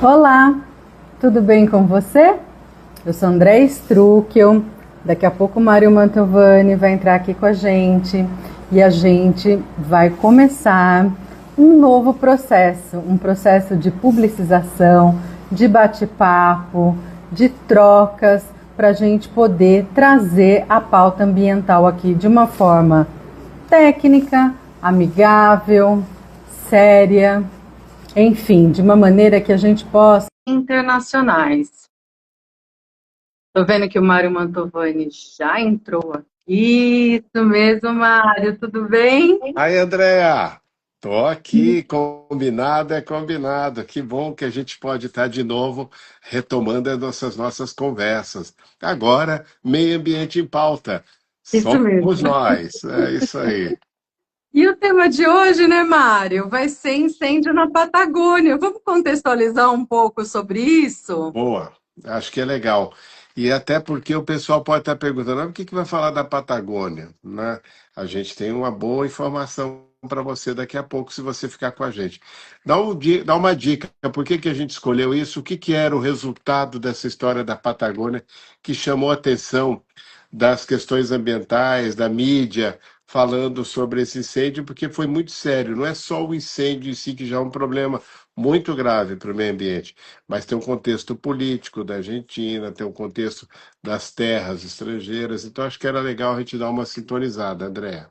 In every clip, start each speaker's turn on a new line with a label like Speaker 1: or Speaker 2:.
Speaker 1: Olá, tudo bem com você? Eu sou André Struckel. Daqui a pouco o Mário Mantovani vai entrar aqui com a gente e a gente vai começar um novo processo, um processo de publicização, de bate-papo, de trocas, para a gente poder trazer a pauta ambiental aqui de uma forma técnica, amigável, séria, enfim, de uma maneira que a gente possa internacionais. Estou vendo que o Mário Mantovani já entrou aqui. Isso mesmo, Mário, tudo bem?
Speaker 2: Aí, Andréa, tô aqui, combinado é combinado. Que bom que a gente pode estar de novo retomando as nossas conversas. Agora, meio ambiente em pauta.
Speaker 1: Isso
Speaker 2: Somos
Speaker 1: mesmo.
Speaker 2: nós, é isso aí.
Speaker 1: E o tema de hoje, né, Mário, vai ser incêndio na Patagônia. Vamos contextualizar um pouco sobre isso?
Speaker 2: Boa, acho que é legal. E até porque o pessoal pode estar perguntando, "Ah, o que que vai falar da Patagônia, né? A gente tem uma boa informação para você daqui a pouco, se você ficar com a gente. Dá uma dica, por que que a gente escolheu isso? O que que era o resultado dessa história da Patagônia que chamou a atenção das questões ambientais, da mídia, falando sobre esse incêndio, porque foi muito sério. Não é só o incêndio em si, que já é um problema muito grave para o meio ambiente, mas tem um contexto político da Argentina, tem um contexto das terras estrangeiras, então acho que era legal a gente dar uma sintonizada, Andréa.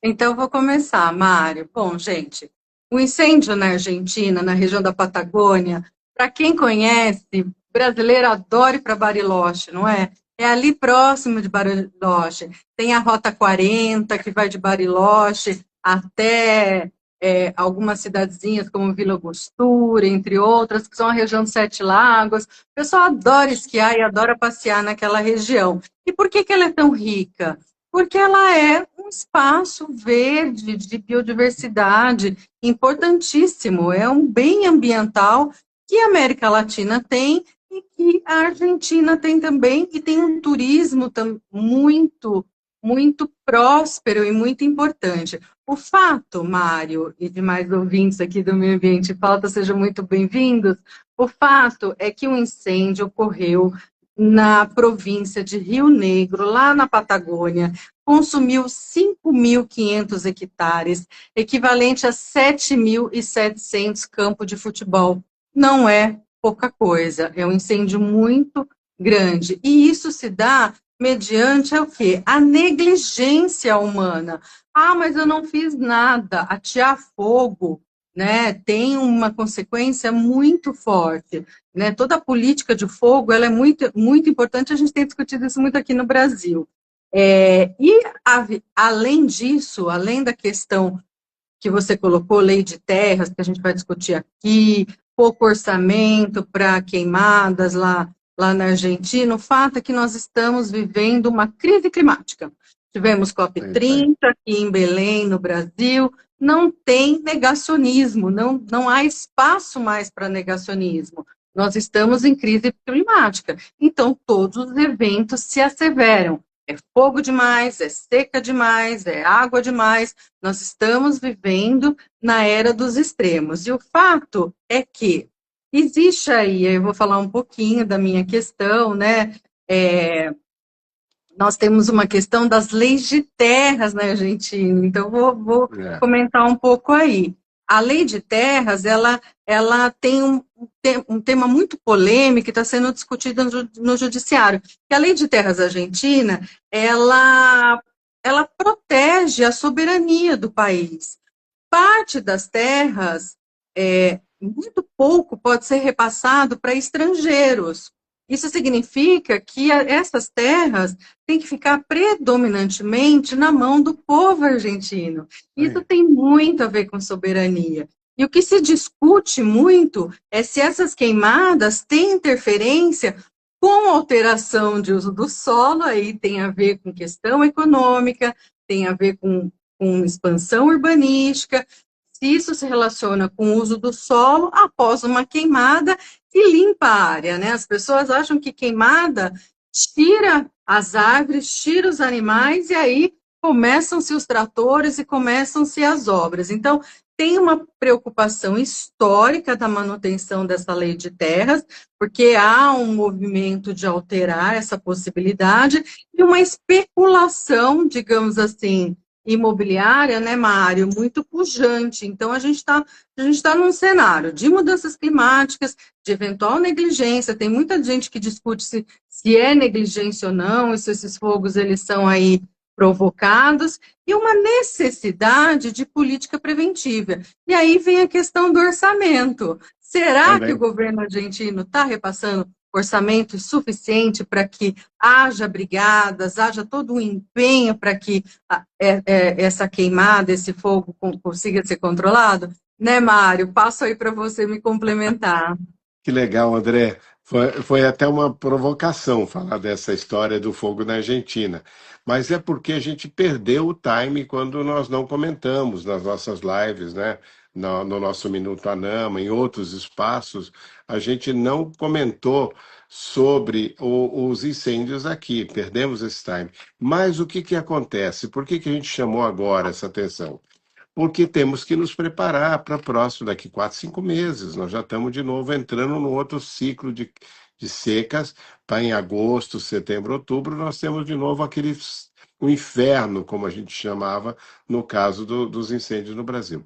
Speaker 1: Então, vou começar, Mário. Bom, gente, o incêndio na Argentina, na região da Patagônia, para quem conhece, brasileiro adora ir para Bariloche, não é? É ali próximo de Bariloche. Tem a Rota 40, que vai de Bariloche até algumas cidadezinhas como Vila Angostura, entre outras, que são a região dos Sete Lagos. O pessoal adora esquiar e adora passear naquela região. E por que que ela é tão rica? Porque ela é um espaço verde de biodiversidade importantíssimo, é um bem ambiental que a América Latina tem e que a Argentina tem também, e tem um turismo muito, muito próspero e muito importante. O fato, Mário, e demais ouvintes aqui do Meio Ambiente em Pauta, sejam muito bem-vindos, o fato é que um incêndio ocorreu na província de Rio Negro, lá na Patagônia, consumiu 5.500 hectares, equivalente a 7.700 campos de futebol. Não é pouca coisa, é um incêndio muito grande. E isso se dá mediante o quê? A negligência humana. Ah, mas eu não fiz nada. Atear fogo, né, tem uma consequência muito forte, né? Toda a política de fogo, ela é muito, muito importante, a gente tem discutido isso muito aqui no Brasil. Além disso, além da questão que você colocou, lei de terras, que a gente vai discutir aqui, pouco orçamento para queimadas lá na Argentina, o fato é que nós estamos vivendo uma crise climática. Tivemos
Speaker 2: É isso aí.
Speaker 1: COP30 aqui em Belém, no Brasil, não tem negacionismo, não há espaço mais para negacionismo. Nós estamos em crise climática, então todos os eventos se asseveram. É fogo demais, é seca demais, é água demais. Nós estamos vivendo na era dos extremos. E o fato é que existe aí, eu vou falar um pouquinho da minha questão, né? É, Nós temos uma questão das leis de terras na Argentina, então vou
Speaker 2: É,
Speaker 1: comentar um pouco aí. A lei de terras, ela tem um tema muito polêmico que está sendo discutido no judiciário, que a lei de terras argentina, ela protege a soberania do país. Parte das terras, muito pouco pode ser repassado para estrangeiros. Isso significa que essas terras têm que ficar predominantemente na mão do povo argentino. Isso
Speaker 2: aí.
Speaker 1: tem muito a ver com soberania. E o que se discute muito é se essas queimadas têm interferência com alteração de uso do solo, aí tem a ver com questão econômica, tem a ver com expansão urbanística, se isso se relaciona com o uso do solo após uma queimada que limpa a área, né? As pessoas acham que queimada tira as árvores, tira os animais, e aí começam-se os tratores e começam-se as obras. Então, tem uma preocupação histórica da manutenção dessa lei de terras, porque há um movimento de alterar essa possibilidade e uma especulação, digamos assim, imobiliária, né, Mário, muito pujante. Então, a gente tá num cenário de mudanças climáticas, de eventual negligência. Tem muita gente que discute se é negligência ou não, e se esses fogos eles são aí provocados, e uma necessidade de política preventiva. E aí vem a questão do orçamento. Será que o
Speaker 2: Também.
Speaker 1: governo argentino está repassando orçamento suficiente para que haja brigadas, haja todo um empenho para que essa queimada, esse fogo consiga ser controlado? Né, Mário? Passo aí para você me complementar.
Speaker 2: Que legal, André. Foi até uma provocação falar dessa história do fogo na Argentina. Mas é porque a gente perdeu o time quando nós não comentamos nas nossas lives, né? No nosso Minuto Anama, em outros espaços, a gente não comentou sobre os incêndios aqui. Perdemos esse time. Mas o que que acontece? Por que que a gente chamou agora essa atenção? Porque temos que nos preparar para o próximo, daqui 4, 5 meses. Nós já estamos de novo entrando no outro ciclo de secas, para em agosto, setembro, outubro, nós temos de novo o inferno, como a gente chamava, no caso dos incêndios no Brasil.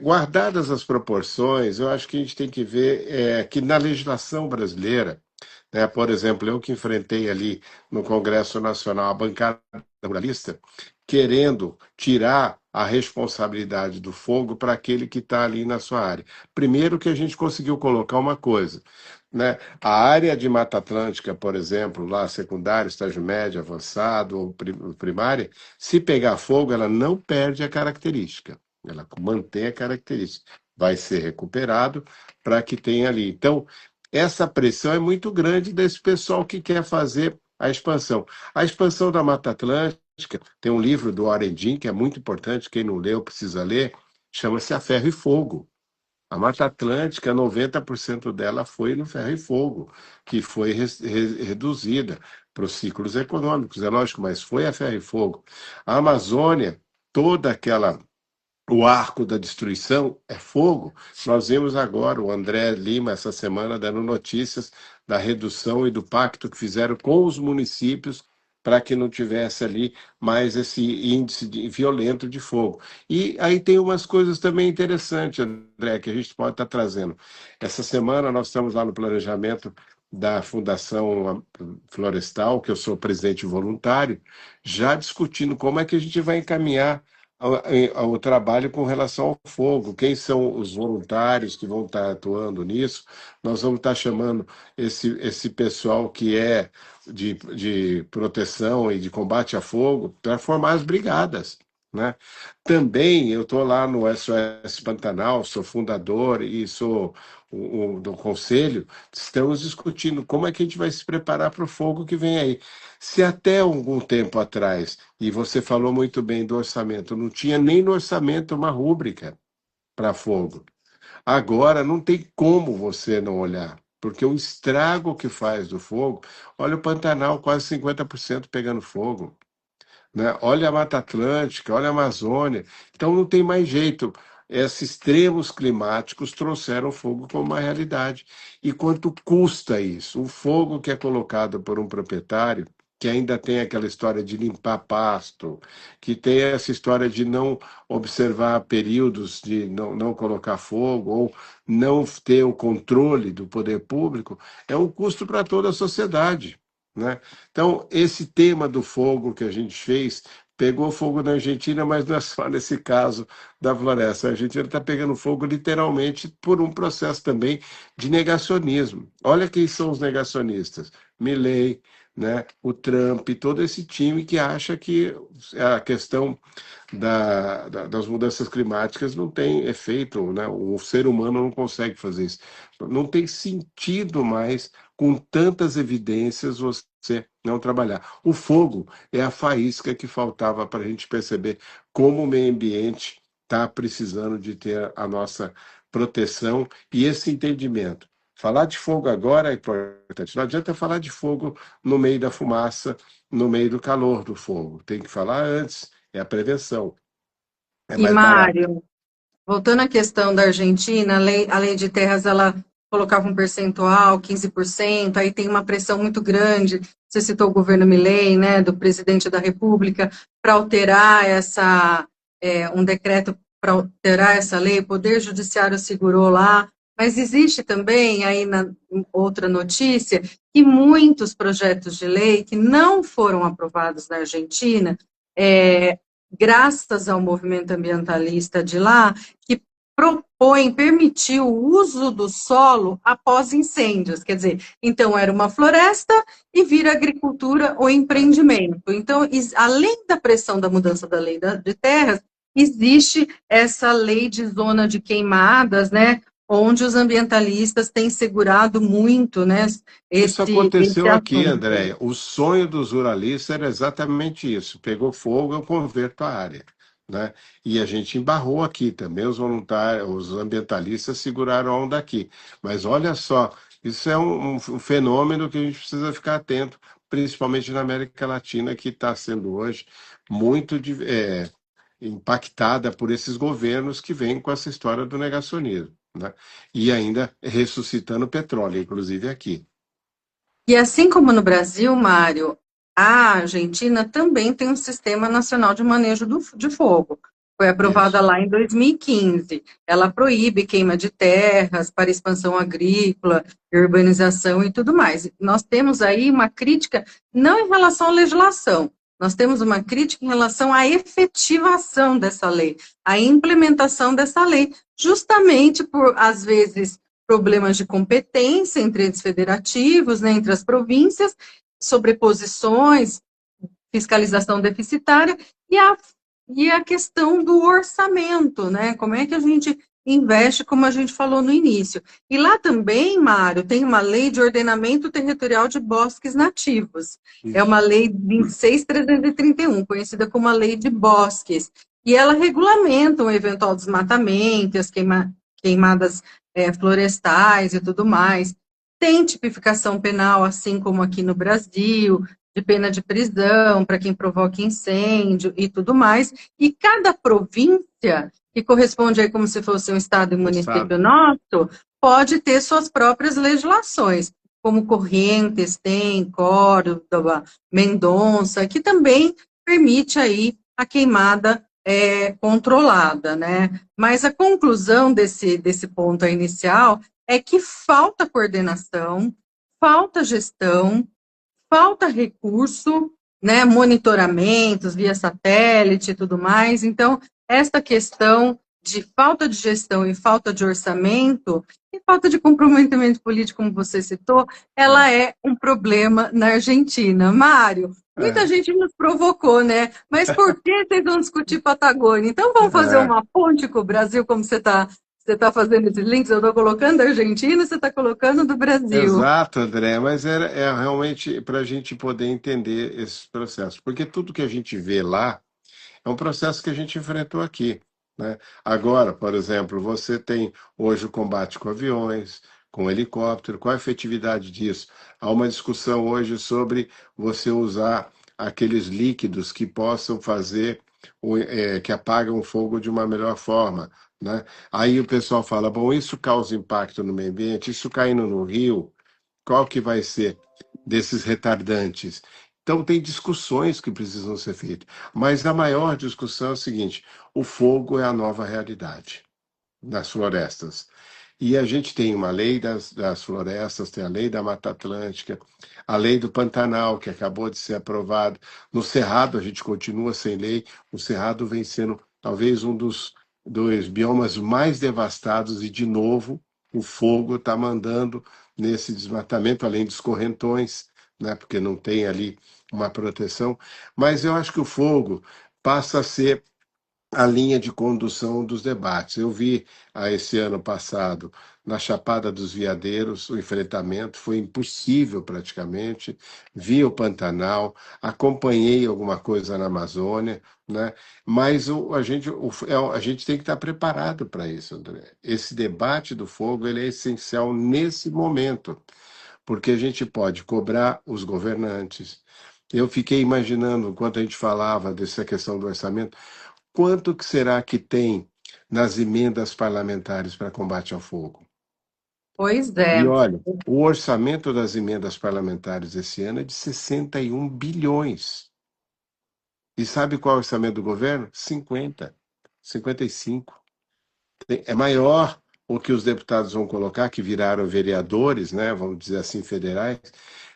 Speaker 2: Guardadas as proporções, eu acho que a gente tem que ver que na legislação brasileira, né, por exemplo, eu que enfrentei ali no Congresso Nacional a bancada ruralista, querendo tirar a responsabilidade do fogo para aquele que está ali na sua área. Primeiro que a gente conseguiu colocar uma coisa, né? A área de Mata Atlântica, por exemplo, lá secundário, estágio médio, avançado ou primária, se pegar fogo, ela não perde a característica, ela mantém a característica, vai ser recuperado para que tenha ali. Então, essa pressão é muito grande desse pessoal que quer fazer a expansão. A expansão da Mata Atlântica, tem um livro do Orendin, que é muito importante, quem não leu precisa ler, chama-se A Ferro e Fogo. A Mata Atlântica, 90% dela foi no ferro e fogo, que foi reduzida para os ciclos econômicos, é lógico, mas foi a ferro e fogo. A Amazônia, toda aquela o arco da destruição é fogo. Nós vimos agora o André Lima, essa semana, dando notícias da redução e do pacto que fizeram com os municípios para que não tivesse ali mais esse índice violento de fogo. E aí tem umas coisas também interessantes, André, que a gente pode estar trazendo. Essa semana nós estamos lá no planejamento da Fundação Florestal, que eu sou presidente voluntário, já discutindo como é que a gente vai encaminhar ao trabalho com relação ao fogo, quem são os voluntários que vão estar atuando nisso. Nós vamos estar chamando esse pessoal que é de proteção e de combate a fogo para formar as brigadas. Né? Também eu estou lá no SOS Pantanal, sou fundador e sou do conselho, estamos discutindo como é que a gente vai se preparar para o fogo que vem aí. Se até algum tempo atrás, e você falou muito bem do orçamento, não tinha nem no orçamento uma rúbrica para fogo. Agora não tem como você não olhar, porque o estrago que faz do fogo, olha o Pantanal, quase 50% pegando fogo, né? Olha a Mata Atlântica, olha a Amazônia. Então não tem mais jeito. Esses extremos climáticos trouxeram o fogo como uma realidade. E quanto custa isso? O fogo que é colocado por um proprietário, que ainda tem aquela história de limpar pasto, que tem essa história de não observar períodos de não colocar fogo, ou não ter o controle do poder público, é um custo para toda a sociedade. Né? Então, esse tema do fogo que a gente fez, pegou fogo na Argentina, mas não é só nesse caso da floresta. A Argentina está pegando fogo literalmente por um processo também de negacionismo. Olha quem são os negacionistas: Milei, né? O Trump, todo esse time que acha que a questão das mudanças climáticas não tem efeito, né? O ser humano não consegue fazer isso. Não tem sentido mais, com tantas evidências, você não trabalhar. O fogo é a faísca que faltava para a gente perceber como o meio ambiente está precisando de ter a nossa proteção e esse entendimento. Falar de fogo agora é importante. Não adianta falar de fogo no meio da fumaça, no meio do calor do fogo. Tem que falar antes, é a prevenção. é
Speaker 1: E,
Speaker 2: mais barato.
Speaker 1: Mário, voltando à questão da Argentina, a lei de terras, ela colocava um percentual, 15%, aí tem uma pressão muito grande, você citou o governo Milei, né, do presidente da República, para alterar um decreto para alterar essa lei, o Poder Judiciário segurou lá, mas existe também, aí na outra notícia, que muitos projetos de lei que não foram aprovados na Argentina, é, graças ao movimento ambientalista de lá, que permitir o uso do solo após incêndios, quer dizer, então era uma floresta e vira agricultura ou
Speaker 2: É.
Speaker 1: empreendimento. Então, além da pressão da mudança da lei de terras, existe essa lei de zona de queimadas, né, onde os ambientalistas têm segurado muito, né,
Speaker 2: Isso
Speaker 1: esse
Speaker 2: aconteceu aqui,
Speaker 1: assunto.
Speaker 2: Andréia. O sonho dos ruralistas era exatamente isso. Pegou fogo, eu converto a área. Né? E a gente embarrou aqui também, os voluntários, os ambientalistas seguraram a onda aqui. Mas olha só, isso é um fenômeno que a gente precisa ficar atento, principalmente na América Latina, que está sendo hoje muito impactada por esses governos que vêm com essa história do negacionismo. Né? E ainda ressuscitando o petróleo, inclusive aqui.
Speaker 1: E assim como no Brasil, Mário, a Argentina também tem um sistema nacional de manejo de fogo. Foi aprovada
Speaker 2: Isso.
Speaker 1: lá em 2015. Ela proíbe queima de terras para expansão agrícola, urbanização e tudo mais. Nós temos aí uma crítica, não em relação à legislação, nós temos uma crítica em relação à efetivação dessa lei, à implementação dessa lei, justamente por, às vezes, problemas de competência entre entes federativos, né, entre as províncias, sobreposições, fiscalização deficitária e a questão do orçamento, né? Como é que a gente investe, como a gente falou no início. E lá também, Mário, tem uma lei de ordenamento territorial de bosques nativos. É
Speaker 2: Isso.
Speaker 1: uma lei 26.331, conhecida como a Lei de Bosques. E ela regulamenta o eventual desmatamento, as queimadas florestais e tudo mais. Tem tipificação penal, assim como aqui no Brasil, de pena de prisão para quem provoca incêndio e tudo mais. E cada província, que corresponde aí como se fosse um estado e
Speaker 2: Um
Speaker 1: município
Speaker 2: estado.
Speaker 1: nosso, pode ter suas próprias legislações, como Correntes tem, Córdoba, Mendonça, que também permite aí a queimada controlada, né? Mas a conclusão desse ponto inicial é que falta coordenação, falta gestão, falta recurso, né, monitoramentos via satélite e tudo mais. Então, esta questão de falta de gestão e falta de orçamento e falta de comprometimento político, como você citou, ela
Speaker 2: É.
Speaker 1: é um problema na Argentina. Mário, muita
Speaker 2: É.
Speaker 1: gente nos provocou, né? Mas por que vocês vão discutir Patagônia? Então vamos fazer
Speaker 2: É.
Speaker 1: uma ponte com o Brasil, como você tá fazendo esses links, eu estou colocando da Argentina, você está colocando do Brasil.
Speaker 2: Exato, André, mas é realmente para a gente poder entender esses processos, porque tudo que a gente vê lá é um processo que a gente enfrentou aqui, né? Agora, por exemplo, você tem hoje o combate com aviões, com helicóptero, qual a efetividade disso? Há uma discussão hoje sobre você usar aqueles líquidos que possam fazer, que apagam o fogo de uma melhor forma, né? Aí o pessoal fala, bom, isso causa impacto no meio ambiente, isso caindo no rio, qual que vai ser desses retardantes? Então, tem discussões que precisam ser feitas. Mas a maior discussão é o seguinte: o fogo é a nova realidade nas florestas. E a gente tem uma lei das florestas, tem a lei da Mata Atlântica, a lei do Pantanal, que acabou de ser aprovada. No Cerrado, a gente continua sem lei. O Cerrado vem sendo talvez um dos biomas mais devastados, e, de novo, o fogo está mandando nesse desmatamento, além dos correntões, né, porque não tem ali uma proteção. Mas eu acho que o fogo passa a ser a linha de condução dos debates. Eu vi esse ano passado, na Chapada dos Veadeiros, o enfrentamento foi impossível praticamente. Vi o Pantanal, acompanhei alguma coisa na Amazônia, né? Mas a gente tem que estar preparado para isso, André. Esse debate do fogo ele é essencial nesse momento, porque a gente pode cobrar os governantes. Eu fiquei imaginando, enquanto a gente falava dessa questão do orçamento, Quanto que será que tem nas emendas parlamentares para combate ao fogo?
Speaker 1: Pois
Speaker 2: E
Speaker 1: é.
Speaker 2: olha, o orçamento das emendas parlamentares esse ano é de 61 bilhões. E sabe qual é o orçamento do governo? 55. É maior o que os deputados vão colocar, que viraram vereadores, né, vamos dizer assim, federais.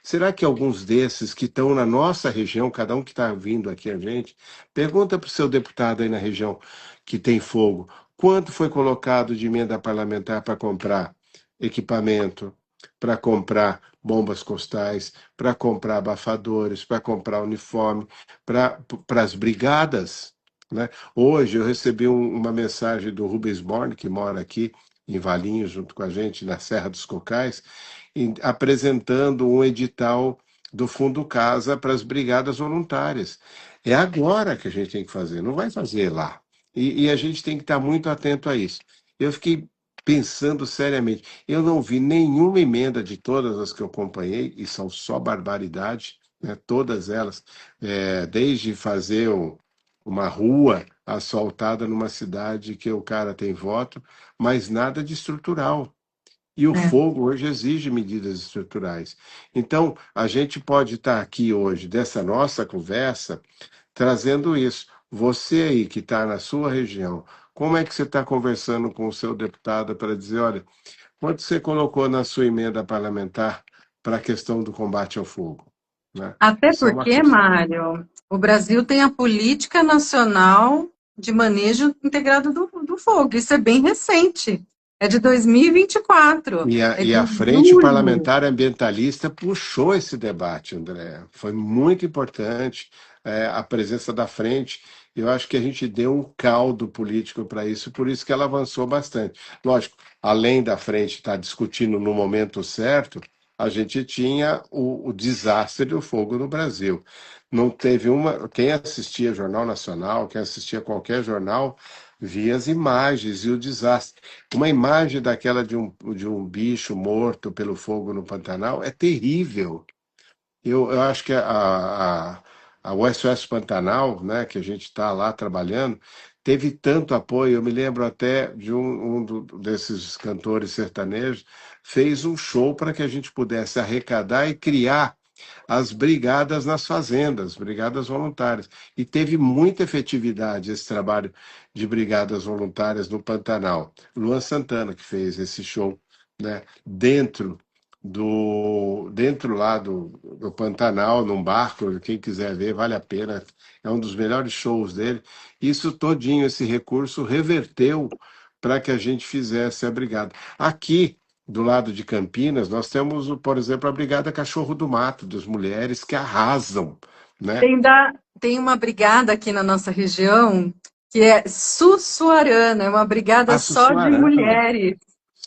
Speaker 2: Será que alguns desses que estão na nossa região, cada um que está vindo aqui a gente, pergunta para o seu deputado aí na região que tem fogo, quanto foi colocado de emenda parlamentar para comprar equipamento, para comprar bombas costais, para comprar abafadores, para comprar uniforme, para as brigadas, né? Hoje eu recebi uma mensagem do Rubens Born, que mora aqui em Valinhos, junto com a gente, na Serra dos Cocais, apresentando um edital do Fundo Casa para as brigadas voluntárias. É agora que a gente tem que fazer, não vai fazer lá. E a gente tem que estar muito atento a isso. Eu fiquei pensando seriamente, eu não vi nenhuma emenda de todas as que eu acompanhei, e são só barbaridade, né? Todas elas, desde fazer uma rua asfaltada numa cidade que o cara tem voto, mas nada de estrutural. E o
Speaker 1: É.
Speaker 2: fogo hoje exige medidas estruturais. Então, a gente pode estar aqui hoje, dessa nossa conversa, trazendo isso. Você aí que está na sua região, como é que você está conversando com o seu deputado para dizer, olha, quanto você colocou na sua emenda parlamentar para a questão do combate ao fogo? Né?
Speaker 1: Até
Speaker 2: Isso é uma
Speaker 1: porque,
Speaker 2: questão.
Speaker 1: Mário, o Brasil tem a Política Nacional de Manejo Integrado do Fogo. Isso é bem recente. É de 2024. É
Speaker 2: E
Speaker 1: de
Speaker 2: a Frente
Speaker 1: julho.
Speaker 2: Parlamentar Ambientalista puxou esse debate, André. Foi muito importante a presença da frente. Eu acho que a gente deu um caldo político para isso, por isso que ela avançou bastante. Lógico, além da frente estar discutindo no momento certo, a gente tinha o desastre do fogo no Brasil. Não teve uma. Quem assistia Jornal Nacional, quem assistia qualquer jornal, via as imagens e o desastre. Uma imagem daquela de um bicho morto pelo fogo no Pantanal é terrível. Eu acho que a USS Pantanal, né, que a gente está lá trabalhando, teve tanto apoio. Eu me lembro até de desses cantores sertanejos, fez um show para que a gente pudesse arrecadar e criar as brigadas nas fazendas, brigadas voluntárias. E teve muita efetividade esse trabalho de brigadas voluntárias no Pantanal. Luan Santana que fez esse show, né, dentro lá do Pantanal, num barco, quem quiser ver, vale a pena. É um dos melhores shows dele. Isso todinho, esse recurso reverteu para que a gente fizesse a brigada. Aqui, do lado de Campinas, nós temos, por exemplo, a Brigada Cachorro do Mato, das mulheres que arrasam, né?
Speaker 1: Tem uma brigada aqui na nossa região que é Sussuarana, é uma brigada
Speaker 2: A
Speaker 1: só de
Speaker 2: Sussuarana,
Speaker 1: mulheres.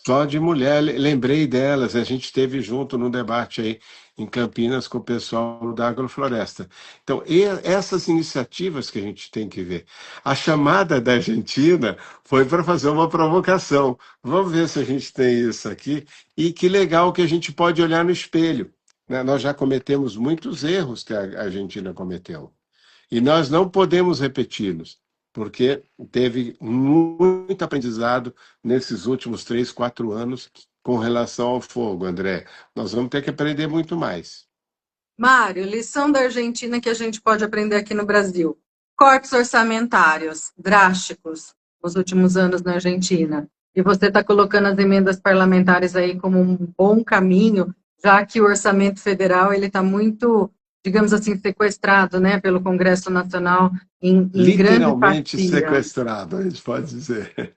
Speaker 2: só de mulher, lembrei delas, a gente esteve junto no debate aí em Campinas com o pessoal da Agrofloresta. Então, essas iniciativas que a gente tem que ver. A chamada da Argentina foi para fazer uma provocação. Vamos ver se a gente tem isso aqui. E que legal que a gente pode olhar no espelho, né? Nós já cometemos muitos erros que a Argentina cometeu. E nós não podemos repeti-los, porque teve muito aprendizado nesses últimos 3, 4 anos com relação ao fogo, André. Nós vamos ter que aprender muito mais.
Speaker 1: Mário, lição da Argentina que a gente pode aprender aqui no Brasil. Cortes orçamentários drásticos nos últimos anos na Argentina. E você está colocando as emendas parlamentares aí como um bom caminho, já que o orçamento federal ele está muito, digamos assim, sequestrado, né, pelo Congresso Nacional em grande
Speaker 2: Literalmente
Speaker 1: fatia.
Speaker 2: sequestrado, a gente pode dizer.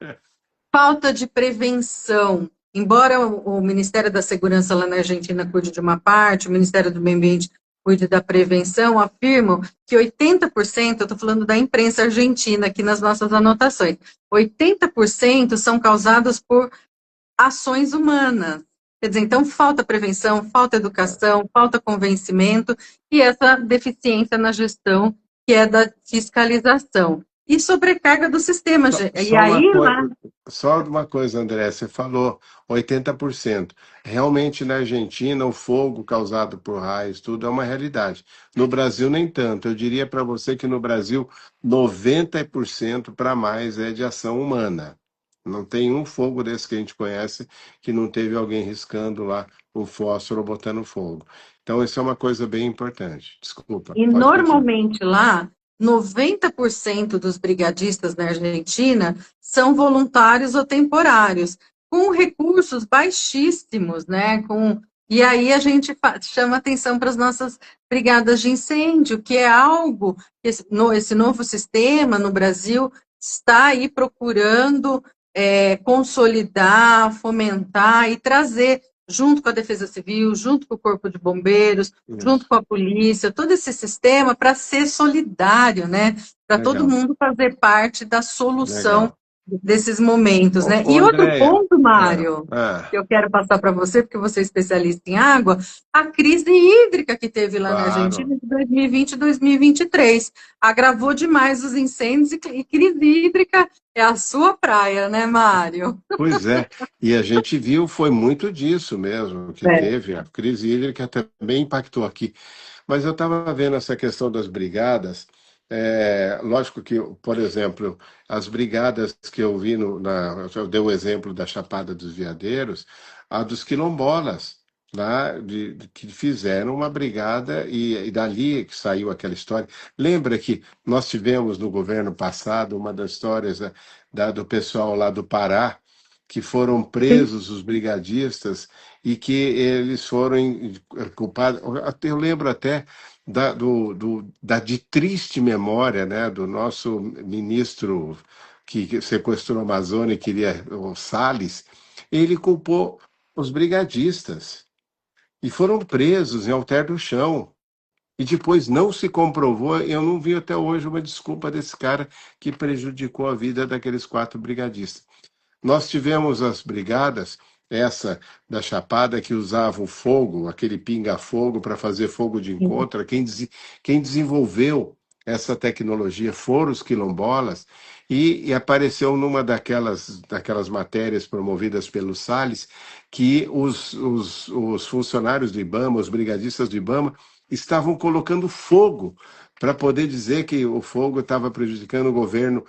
Speaker 1: Falta de prevenção. Embora o Ministério da Segurança lá na Argentina cuide de uma parte, o Ministério do Meio Ambiente cuide da prevenção, afirmam que 80%, eu estou falando da imprensa argentina aqui nas nossas anotações, 80% são causados por ações humanas. Quer dizer, então falta prevenção, falta educação, falta convencimento e essa deficiência na gestão que é da fiscalização. e sobrecarga do sistema.
Speaker 2: Só,
Speaker 1: E
Speaker 2: só uma
Speaker 1: aí lá.
Speaker 2: coisa, só uma coisa, André, você falou 80%. Realmente, na Argentina, o fogo causado por raios, tudo é uma realidade. No Brasil, nem tanto. Eu diria para você que no Brasil, 90% para mais é de ação humana. Não tem um fogo desse que a gente conhece que não teve alguém riscando lá o fósforo ou botando fogo. Então, isso é uma coisa bem importante. Desculpa,
Speaker 1: E
Speaker 2: pode continuar.
Speaker 1: normalmente lá, 90% dos brigadistas na Argentina são voluntários ou temporários, com recursos baixíssimos, né? E aí a gente chama atenção para as nossas brigadas de incêndio, que é algo que esse novo sistema no Brasil está aí procurando consolidar, fomentar e trazer, junto com a Defesa Civil, junto com o Corpo de Bombeiros, junto
Speaker 2: Isso.
Speaker 1: com a polícia, todo esse sistema para ser solidário, né? Para todo
Speaker 2: Legal,
Speaker 1: mundo fazer parte da solução
Speaker 2: legal.
Speaker 1: desses momentos, né?
Speaker 2: Ô,
Speaker 1: E outro
Speaker 2: Andréia,
Speaker 1: ponto,
Speaker 2: ah,
Speaker 1: Mário,
Speaker 2: ah,
Speaker 1: que eu quero passar para você, porque você é especialista em água, a crise hídrica que teve lá na
Speaker 2: claro.
Speaker 1: Argentina de 2020 e 2023 agravou demais os incêndios e crise hídrica é a sua praia, né, Mário?
Speaker 2: Pois é, e a gente viu, foi muito disso mesmo que
Speaker 1: É.
Speaker 2: teve. A crise hídrica também impactou aqui. Mas eu estava vendo essa questão das brigadas. Lógico que, por exemplo, as brigadas que eu vi eu dei o exemplo da Chapada dos Veadeiros, a dos quilombolas, lá, que fizeram uma brigada e dali que saiu aquela história. Lembra que nós tivemos no governo passado uma das histórias do pessoal lá do Pará, que foram presos os brigadistas e que eles foram culpados. Eu lembro até de triste memória, né, do nosso ministro que sequestrou a Amazônia e queria o Salles. Ele culpou os brigadistas e foram presos em Alter do Chão. E depois não se comprovou, eu não vi até hoje uma desculpa desse cara que prejudicou a vida daqueles 4 brigadistas. Nós tivemos as brigadas, essa da Chapada, que usava o fogo, aquele pinga-fogo, para fazer fogo de encontro. Quem desenvolveu essa tecnologia foram os quilombolas, e apareceu numa daquelas matérias promovidas pelo Salles, que os funcionários do IBAMA, os brigadistas do IBAMA, estavam colocando fogo para poder dizer que o fogo estava prejudicando o governo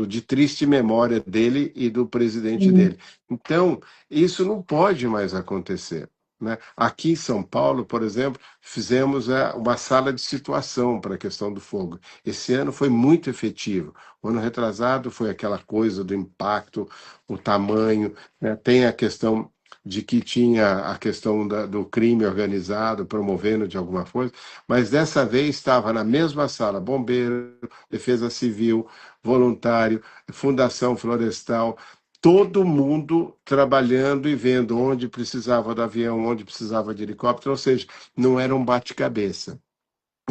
Speaker 2: de triste memória dele e do presidente dele. Então, isso não pode mais acontecer. Né? Aqui em São Paulo, por exemplo, fizemos uma sala de situação para a questão do fogo. Esse ano foi muito efetivo. O ano retrasado foi aquela coisa do impacto, o tamanho, né? Tem a questão de que tinha a questão do crime organizado, promovendo de alguma coisa, mas dessa vez estava na mesma sala bombeiro, defesa civil, voluntário, Fundação Florestal, todo mundo trabalhando e vendo onde precisava do avião, onde precisava de helicóptero, ou seja, não era um bate-cabeça.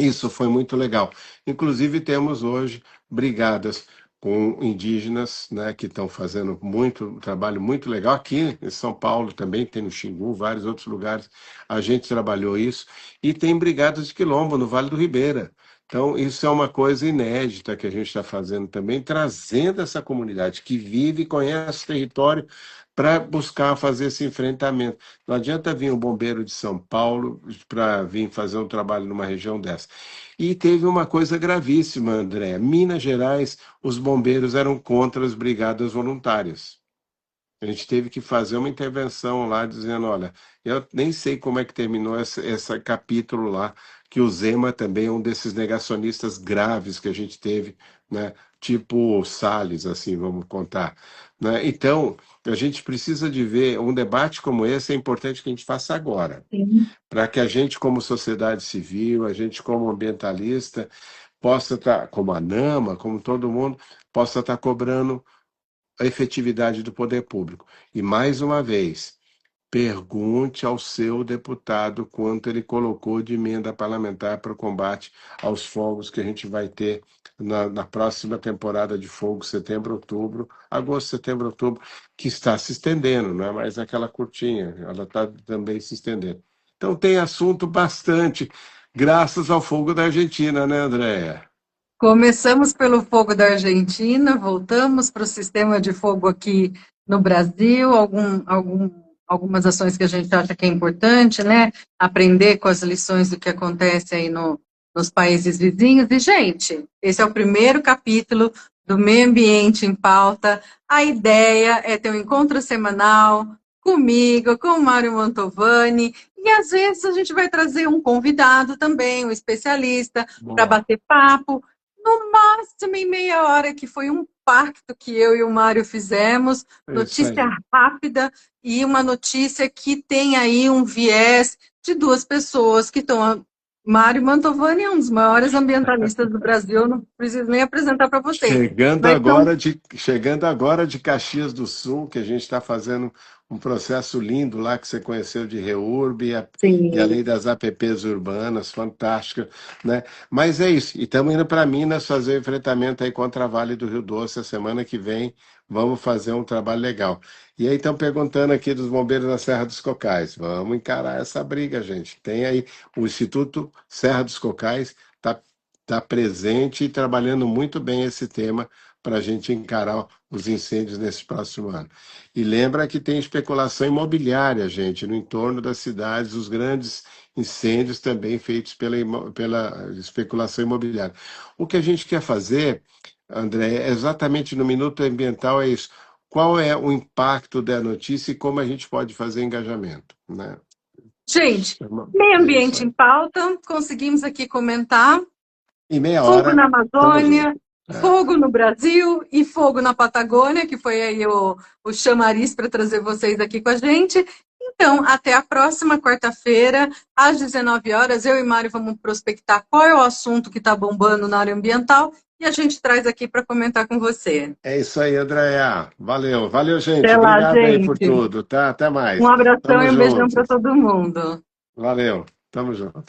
Speaker 2: Isso foi muito legal. Inclusive, temos hoje brigadas com indígenas, né, que estão fazendo um trabalho muito legal. Aqui em São Paulo também tem no Xingu, vários outros lugares. A gente trabalhou isso. E tem brigadas de quilombo no Vale do Ribeira. Então, isso é uma coisa inédita que a gente está fazendo também, trazendo essa comunidade que vive e conhece o território para buscar fazer esse enfrentamento. Não adianta vir um bombeiro de São Paulo para vir fazer um trabalho numa região dessa. E teve uma coisa gravíssima, André. Minas Gerais, os bombeiros eram contra as brigadas voluntárias. A gente teve que fazer uma intervenção lá, dizendo, olha, eu nem sei como é que terminou esse capítulo lá, que o Zema também é um desses negacionistas graves que a gente teve, né? Tipo Salles, assim, vamos contar. Né? Então, a gente precisa de ver um debate como esse, é importante que a gente faça agora,
Speaker 1: Sim.
Speaker 2: para que a gente, como sociedade civil, a gente, como ambientalista, possa estar, como a NAMA, como todo mundo, possa estar cobrando a efetividade do poder público. E, mais uma vez, pergunte ao seu deputado quanto ele colocou de emenda parlamentar para o combate aos fogos que a gente vai ter na próxima temporada de fogo, setembro, outubro, agosto, setembro, outubro, que está se estendendo, não é mais aquela curtinha, ela está também se estendendo. Então tem assunto bastante, graças ao fogo da Argentina, né, Andréia?
Speaker 1: Começamos pelo fogo da Argentina, voltamos para o sistema de fogo aqui no Brasil, algumas ações que a gente acha que é importante, né? Aprender com as lições do que acontece aí nos países vizinhos. E, gente, esse é o primeiro capítulo do Meio Ambiente em Pauta. A ideia é ter um encontro semanal comigo, com o Mário Mantovani, e às vezes a gente vai trazer um convidado também, um especialista, para
Speaker 2: Boa.
Speaker 1: bater papo, no máximo em meia hora, que foi um pacto que eu e o Mário fizemos,
Speaker 2: É isso
Speaker 1: notícia
Speaker 2: aí.
Speaker 1: rápida e uma notícia que tem aí um viés de duas pessoas que estão. Mário Mantovani é um dos maiores ambientalistas do Brasil, eu não preciso nem apresentar para vocês. Mas são,
Speaker 2: Chegando agora de Caxias do Sul, que a gente está fazendo um processo lindo lá que você conheceu de REURB e a
Speaker 1: sim,
Speaker 2: lei das APPs urbanas, fantástica, né? Mas é isso. E estamos indo para Minas fazer o enfrentamento aí contra a Vale do Rio Doce a semana que vem. Vamos fazer um trabalho legal. E aí estão perguntando aqui dos bombeiros na Serra dos Cocais. Vamos encarar essa briga, gente. Tem aí o Instituto Serra dos Cocais está presente e trabalhando muito bem esse tema para a gente encarar os incêndios nesse próximo ano. E lembra que tem especulação imobiliária, gente, no entorno das cidades, os grandes incêndios também feitos pela especulação imobiliária. O que a gente quer fazer, André, é exatamente no Minuto Ambiental é isso. Qual é o impacto da notícia e como a gente pode fazer engajamento, né?
Speaker 1: gente, meio
Speaker 2: É isso
Speaker 1: ambiente em
Speaker 2: aí.
Speaker 1: pauta, conseguimos aqui comentar.
Speaker 2: Em meia
Speaker 1: Fogo
Speaker 2: hora,
Speaker 1: na
Speaker 2: tamo junto.
Speaker 1: Amazônia,
Speaker 2: É.
Speaker 1: fogo no Brasil e fogo na Patagônia, que foi aí o chamariz para trazer vocês aqui com a gente. Então, até a próxima quarta-feira, às 19 horas, eu e Mário vamos prospectar qual é o assunto que está bombando na área ambiental e a gente traz aqui para comentar com você.
Speaker 2: É isso aí, Andréia. Valeu, valeu, gente.
Speaker 1: Até lá,
Speaker 2: Obrigado aí por
Speaker 1: gente.
Speaker 2: tudo, tá? Até
Speaker 1: Um
Speaker 2: mais.
Speaker 1: abração
Speaker 2: Tamo
Speaker 1: e um beijão
Speaker 2: junto.
Speaker 1: para todo mundo.
Speaker 2: Valeu, tamo junto.